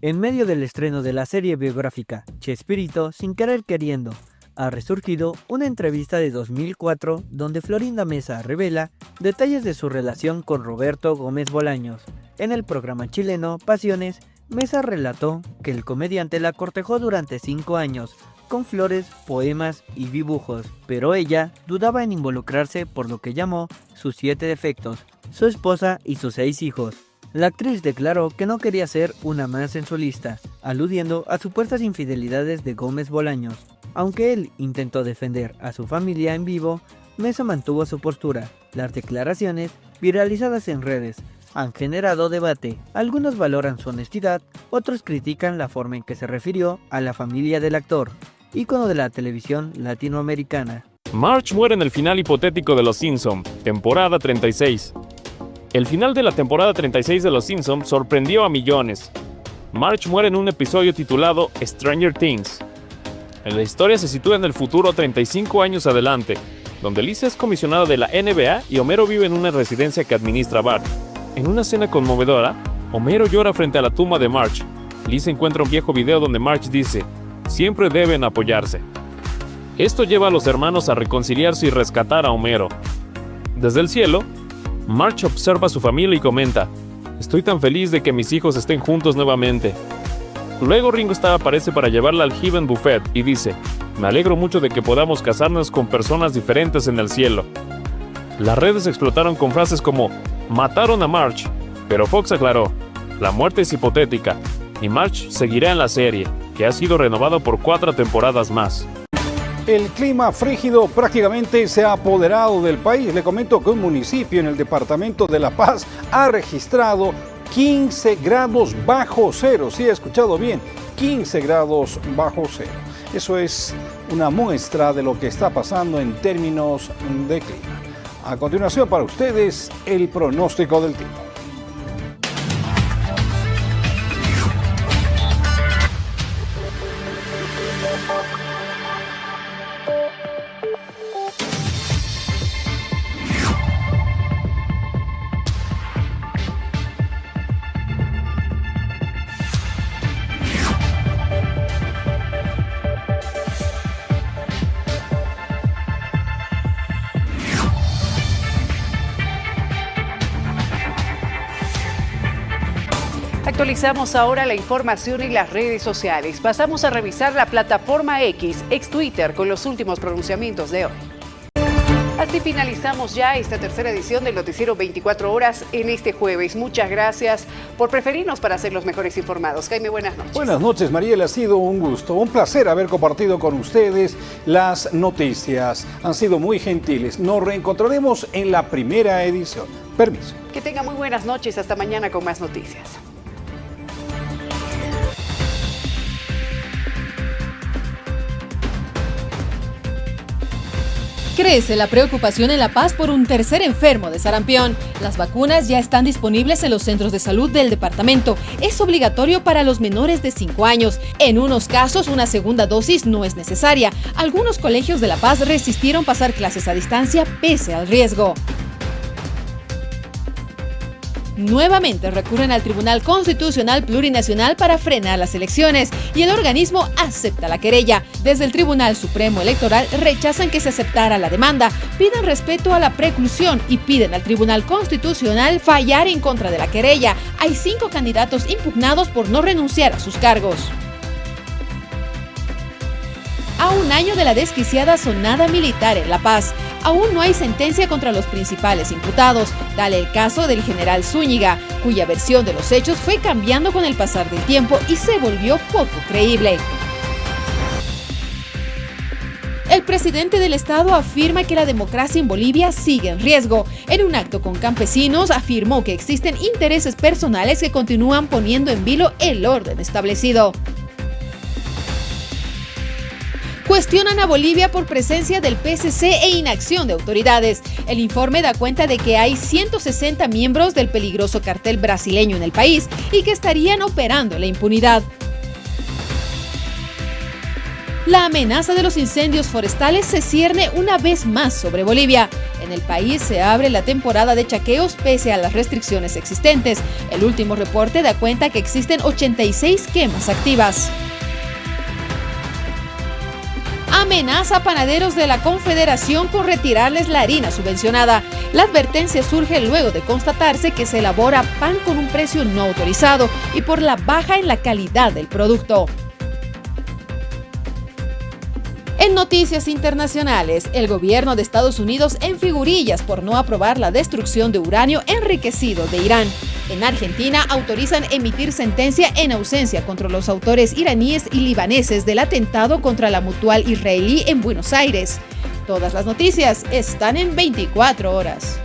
En medio del estreno de la serie biográfica Chespirito, sin querer queriendo, ha resurgido una entrevista de 2004 donde Florinda Meza revela detalles de su relación con Roberto Gómez Bolaños. En el programa chileno Pasiones, Meza relató que el comediante la cortejó durante 5 años, con flores, poemas y dibujos, pero ella dudaba en involucrarse por lo que llamó sus 7 defectos, su esposa y sus 6 hijos. La actriz declaró que no quería ser una más en su lista, aludiendo a supuestas infidelidades de Gómez Bolaños. Aunque él intentó defender a su familia en vivo, Meza mantuvo su postura. Las declaraciones, viralizadas en redes, han generado debate. Algunos valoran su honestidad, otros critican la forma en que se refirió a la familia del actor, ícono de la televisión latinoamericana. Marge muere en el final hipotético de Los Simpson, temporada 36. El final de la temporada 36 de Los Simpson sorprendió a millones. Marge muere en un episodio titulado Stranger Things. La historia se sitúa en el futuro 35 años adelante, donde Lisa es comisionada de la NBA y Homero vive en una residencia que administra Bart. En una escena conmovedora, Homero llora frente a la tumba de Marge. Lisa encuentra un viejo video donde Marge dice: "Siempre deben apoyarse". Esto lleva a los hermanos a reconciliarse y rescatar a Homero. Desde el cielo, Marge observa a su familia y comenta: "Estoy tan feliz de que mis hijos estén juntos nuevamente". Luego Ringo Starr aparece para llevarla al Heaven Buffet y dice: "Me alegro mucho de que podamos casarnos con personas diferentes en el cielo". Las redes explotaron con frases como "mataron a Marge", pero Fox aclaró: "La muerte es hipotética y Marge seguirá en la serie, que ha sido renovada por 4 temporadas más". El clima frígido prácticamente se ha apoderado del país. Le comento que un municipio en el departamento de La Paz ha registrado 15 grados bajo cero. Sí, he escuchado bien, 15 grados bajo cero. Eso es una muestra de lo que está pasando en términos de clima. A continuación, para ustedes, el pronóstico del tiempo. Actualizamos ahora la información en las redes sociales. Pasamos a revisar la plataforma X, ex Twitter, con los últimos pronunciamientos de hoy. Así finalizamos ya esta tercera edición del Noticiero 24 Horas en este jueves. Muchas gracias por preferirnos para ser los mejores informados. Jaime, buenas noches. Buenas noches, Mariela. Ha sido un gusto, un placer haber compartido con ustedes las noticias. Han sido muy gentiles. Nos reencontraremos en la primera edición. Permiso. Que tengan muy buenas noches. Hasta mañana con más noticias. Crece la preocupación en La Paz por un tercer enfermo de sarampión. Las vacunas ya están disponibles en los centros de salud del departamento. Es obligatorio para los menores de 5 años. En unos casos, una segunda dosis no es necesaria. Algunos colegios de La Paz resistieron pasar clases a distancia pese al riesgo. Nuevamente recurren al Tribunal Constitucional Plurinacional para frenar las elecciones y el organismo acepta la querella. Desde el Tribunal Supremo Electoral rechazan que se aceptara la demanda, piden respeto a la preclusión y piden al Tribunal Constitucional fallar en contra de la querella. Hay 5 candidatos impugnados por no renunciar a sus cargos. A un año de la desquiciada sonada militar en La Paz, aún no hay sentencia contra los principales imputados, tal el caso del general Zúñiga, cuya versión de los hechos fue cambiando con el pasar del tiempo y se volvió poco creíble. El presidente del estado afirma que la democracia en Bolivia sigue en riesgo. En un acto con campesinos afirmó que existen intereses personales que continúan poniendo en vilo el orden establecido. Cuestionan a Bolivia por presencia del PCC e inacción de autoridades. El informe da cuenta de que hay 160 miembros del peligroso cartel brasileño en el país y que estarían operando en la impunidad. La amenaza de los incendios forestales se cierne una vez más sobre Bolivia. En el país se abre la temporada de chaqueos pese a las restricciones existentes. El último reporte da cuenta que existen 86 quemas activas. Amenaza a panaderos de la Confederación con retirarles la harina subvencionada. La advertencia surge luego de constatarse que se elabora pan con un precio no autorizado y por la baja en la calidad del producto. En noticias internacionales, el gobierno de Estados Unidos en figurillas por no aprobar la destrucción de uranio enriquecido de Irán. En Argentina autorizan emitir sentencia en ausencia contra los autores iraníes y libaneses del atentado contra la Mutual israelí en Buenos Aires. Todas las noticias están en 24 horas.